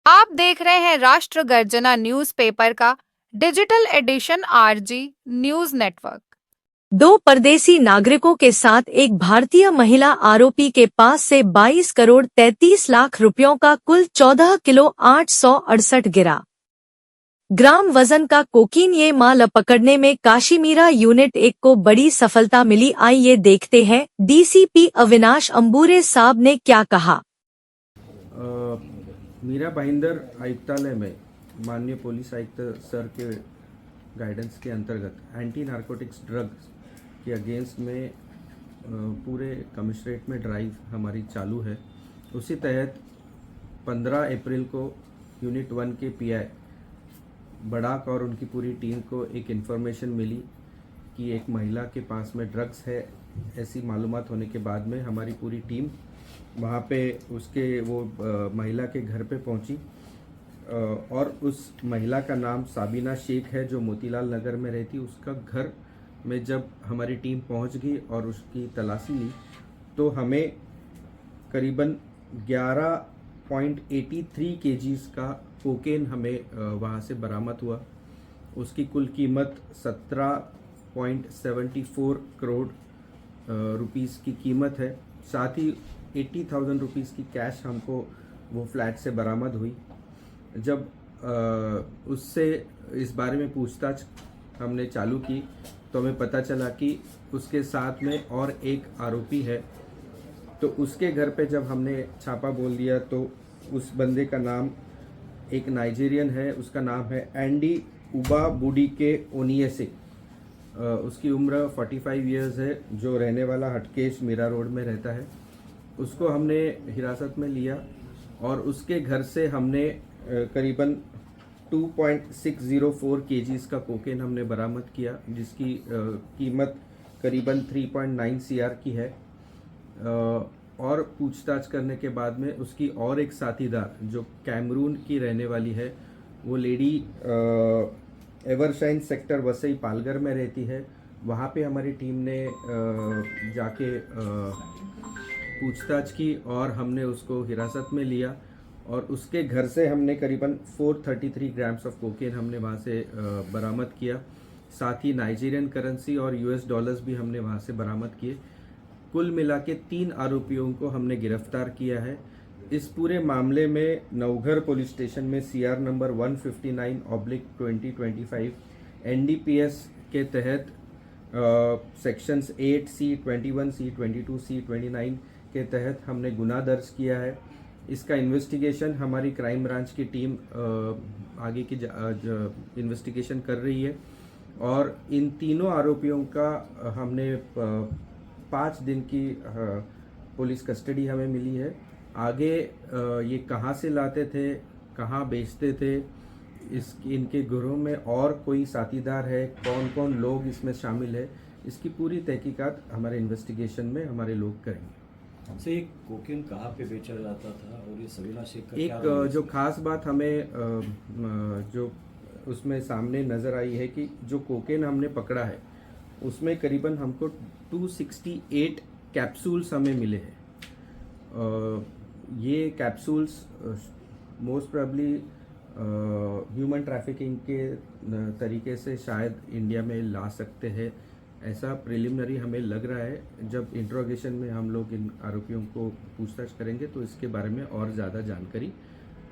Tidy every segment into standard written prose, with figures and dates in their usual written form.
आप देख रहे हैं राष्ट्र गर्जना न्यूज़पेपर का digital edition RG news network. दो परदेसी नागरिकों के साथ एक भारतीय महिला आरोपी के पास से 22 करोड़ 33 लाख रुपयों का कुल 14 किलो 868 गिरा ग्राम वजन का कोकीन। ये माल पकड़ने में काशीमीरा यूनिट 1 को बड़ी सफलता मिली। आइए देखते हैं डीसीपी अविनाश अंबुरे साहब ने क्या कहा। मीरा भाईंदर आयुक्तालय में माननीय पुलिस आयुक्त सर के गाइडेंस के अंतर्गत एंटी नारकोटिक्स ड्रग्स के अगेंस्ट में पूरे कमिश्नरेट में ड्राइव हमारी चालू है। उसी तहत 15 अप्रैल को यूनिट 1 के पीआई बड़ाक और उनकी पूरी टीम को एक इन्फॉर्मेशन मिली कि एक महिला के पास में ड्रग्स है। ऐसी मालूमात होने के बाद में हमारी पूरी टीम वहाँ पे उसके महिला के घर पे पहुँची और उस महिला का नाम साबिना शेख है जो मोतीलाल नगर में रहती। उसका घर में जब हमारी टीम पहुँच गई और उसकी तलाशी ली तो हमें करीबन 11.83 केजीज़ का कोकेन हमें वहाँ से बरामद हुआ। उसकी कुल कीमत 17.74 करोड़ रुपीस की कीमत है। साथ ही 80,000 रुपीज़ की कैश हमको वो फ्लैट से बरामद हुई। जब उससे इस बारे में पूछताछ हमने चालू की तो हमें पता चला कि उसके साथ में और एक आरोपी है। तो उसके घर पे जब हमने छापा बोल दिया तो उस बंदे का नाम एक नाइजीरियन है। उसका नाम है एंडी उबा बुडी के ओनियसे। उसकी उम्र 45 इयर्स है, जो रहने वाला हटकेश मीरा रोड में रहता है। उसको हमने हिरासत में लिया और उसके घर से हमने करीबन 2.604 केजीज़ का कोकेन हमने बरामद किया, जिसकी कीमत करीबन 3.9 सीआर की है। और पूछताछ करने के बाद में उसकी और एक साथीदार जो कैमरून की रहने वाली है, वो lady Evershine sector Vasai Palghar में रहती है। वहाँ पे हमारी टीम ने जाके पूछताछ की और हमने उसको हिरासत में लिया और उसके घर से हमने करीबन 433 ग्राम्स ऑफ कोकेन हमने वहाँ से बरामद किया। साथ ही नाइजीरियन करेंसी और यूएस डॉलर्स भी हमने वहाँ से बरामद किए। कुल मिला के 3 आरोपियों को हमने गिरफ्तार किया है। इस पूरे मामले में नवघर पुलिस स्टेशन में सीआर नंबर 159/2025 एनडीपीएस के तहत सेक्शंस 8C, 21C, 22C, 29 के तहत हमने गुनाह दर्ज किया है। इसका इन्वेस्टिगेशन हमारी क्राइम ब्रांच की टीम आगे की इन्वेस्टिगेशन कर रही है और इन तीनों आरोपियों का हमने 5 दिन की पुलिस कस्टडी हमें मिली है। आगे ये कहाँ से लाते थे, कहाँ बेचते थे, इनके गिरोह में और कोई साथीदार है, कौन कौन लोग इसमें शामिल है, इसकी पूरी तहकीकात हमारे इन्वेस्टिगेशन में हमारे लोग करेंगे। हमसे ये कोकेन कहाँ पे बेचा जाता था और ये सबीना शेख का एक क्या रोल है जो इसमें? खास बात हमें जो उसमें सामने नज़र आई है कि जो कोकेन हमने पकड़ा है उसमें करीबन हमको 268 कैप्सूल्स हमें मिले हैं। ये capsules most probably human trafficking के तरीके से शायद इंडिया में ला सकते हैं, ऐसा प्रिलिमिनरी हमें लग रहा है। जब इंट्रोगेशन में हम लोग इन आरोपियों को पूछताछ करेंगे तो इसके बारे में और ज़्यादा जानकारी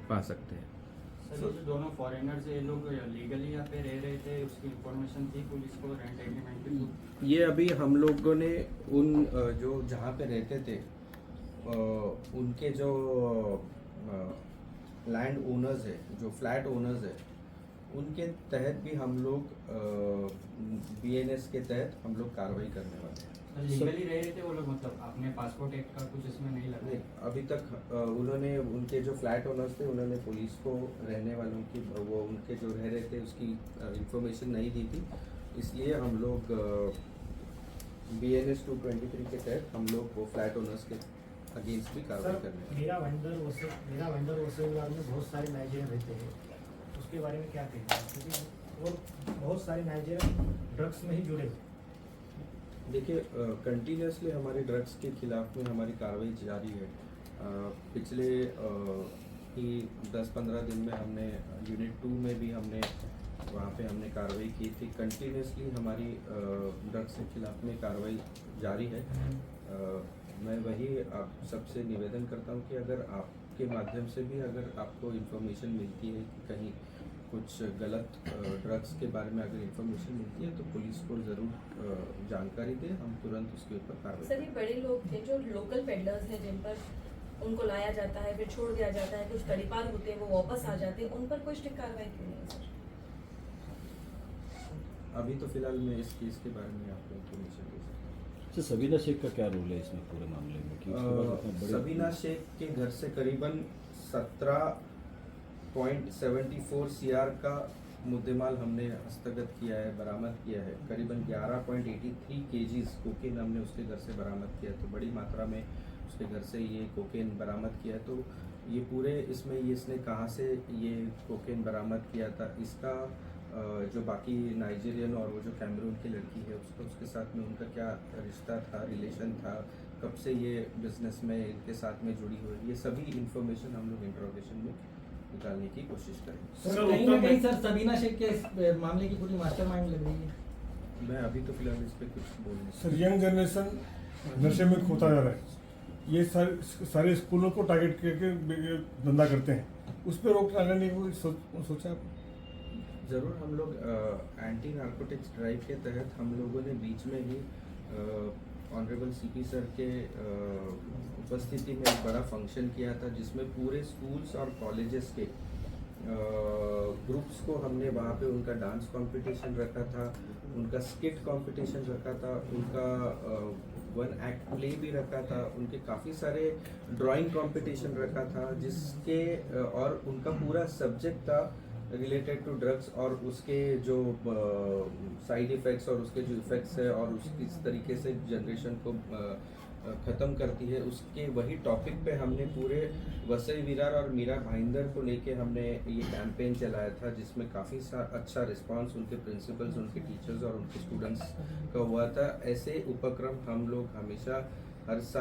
पा सकते हैं। सर, ये जो दोनों फॉरेनर्स ये लोग लीगली यहाँ पे रह रहे थे, उसकी इंफॉर्मेशन थी पुलिस को रेंट एग्रीमेंट के थ्रू? ये अभी हम लोगों ने उन जो जहाँ पे रहते थे उनके जो लैंड ओनर्स है, जो फ्लैट ओनर्स है, उनके तहत भी हम लोग बीएनएस के तहत हम लोग कार्रवाई करने वाले हैं। लीगली रह रहे थे वो लोग, मतलब आपने पासपोर्ट एक्ट का कुछ इसमें नहीं लगा? नहीं, अभी तक उन्होंने उनके जो फ्लैट ओनर्स थे उन्होंने पुलिस को रहने वालों की वो उनके जो रह रहे थे उसकी इंफॉर्मेशन नहीं दी थी। इसलिए हम लोग BNS 223 के तहत हम लोग वो फ्लैट ओनर्स के अगेंस्ट भी कार्रवाई करने वाले हैं। मीरा भाईंदर वसईवाल में बहुत सारे नाइजीरियन रहते हैं, उसके बारे में क्या कहते हैं? क्योंकि वो बहुत सारे नाइजीरियन ड्रग्स में ही जुड़े हुए। देखिए, कंटिन्यूसली हमारे ड्रग्स के खिलाफ में हमारी कार्रवाई जारी है। पिछले कि 10-15 दिन में हमने यूनिट 2 में भी हमने वहाँ पे हमने कार्रवाई की थी। कंटिन्यूसली हमारी ड्रग्स के खिलाफ में कार्रवाई जारी है। मैं वही आप सबसे निवेदन करता हूँ कि अगर आपके माध्यम से भी अगर आपको इन्फॉर्मेशन मिलती है कि कहीं कुछ गलत ड्रग्स के बारे में अगर इन्फॉर्मेशन मिलती है तो पुलिस को ज़रूर जानकारी दें, हम तुरंत उसके ऊपर कार्रवाई सर, ये बड़े लोग थे जो लोकल पेडलर्स हैं जिन पर उनको लाया जाता है, फिर छोड़ दिया जाता है, कुछ तड़ीपार होते हैं, वो वापस आ जाते हैं, उन पर कोई स्ट्रिक्ट कार्रवाई क्यों नहीं है सर? अभी तो फिलहाल मैं इस केस के बारे में आपको इन्फॉर्मेशन दे सकता हूँ। सर सबीना शेख का क्या रोल है इसमें पूरे मामले में कि उसके बाद इतना बड़े सबीना शेख के घर से करीबन 17.74 CR का मुद्देमाल हमने हस्तगत किया है, बरामद किया है। करीबन 11.83 kgs कोकेन हमने उसके घर से बरामद किया है। तो बड़ी मात्रा में उसके घर से ये कोकेन बरामद किया है। तो ये पूरे इसमें ये इसने कहाँ से ये कोकेन बरामद किया था, इसका जो बाकी नाइजीरियन और वो जो कैमरून की लड़की है उसके साथ में उनका क्या रिश्ता था, रिलेशन था, कब से ये बिजनेस में इनके साथ में जुड़ी हुई, ये सभी इंफॉर्मेशन हम लोग इंट्रोगेशन में निकालने की कोशिश करेंगे। सर कहीं ना कहीं सर सबीना शेख के इस मामले की पूरी मास्टरमाइंड लग रही है। मैं अभी तो फिलहाल इस पर कुछ बोल नहीं सर यंग जनरेशन नशे में खोता जा रहा है। ये सारे स्कूलों को टारगेट करके धंधा करते हैं, उस पर रोक लगाने की सोचा आप? ज़रूर हम लोग एंटी नारकोटिक्स ड्राइव के तहत हम लोगों ने बीच में ही ऑनरेबल CP सर के उपस्थिति में एक बड़ा फंक्शन किया था जिसमें पूरे स्कूल्स और कॉलेजेस के ग्रुप्स को हमने वहाँ पे उनका डांस कंपटीशन रखा था, उनका स्किट कंपटीशन रखा था, उनका 1 एक्ट प्ले भी रखा था, उनके काफ़ी सारे ड्राइंग कंपटीशन रखा था जिसके और उनका पूरा सब्जेक्ट था रिलेटेड टू ड्रग्स और उसके जो साइड इफ़ेक्ट्स और उसके जो इफ़ेक्ट्स है और उस किस तरीके से जनरेशन को ख़त्म करती है, उसके वही टॉपिक पे हमने पूरे वसई विरार और मीरा भाईंदर को लेके हमने ये कैंपेन चलाया था जिसमें काफ़ी अच्छा रिस्पांस उनके प्रिंसिपल्स, उनके टीचर्स और उनके स्टूडेंट्स का हुआ था। ऐसे उपक्रम हम लोग हमेशा हर साल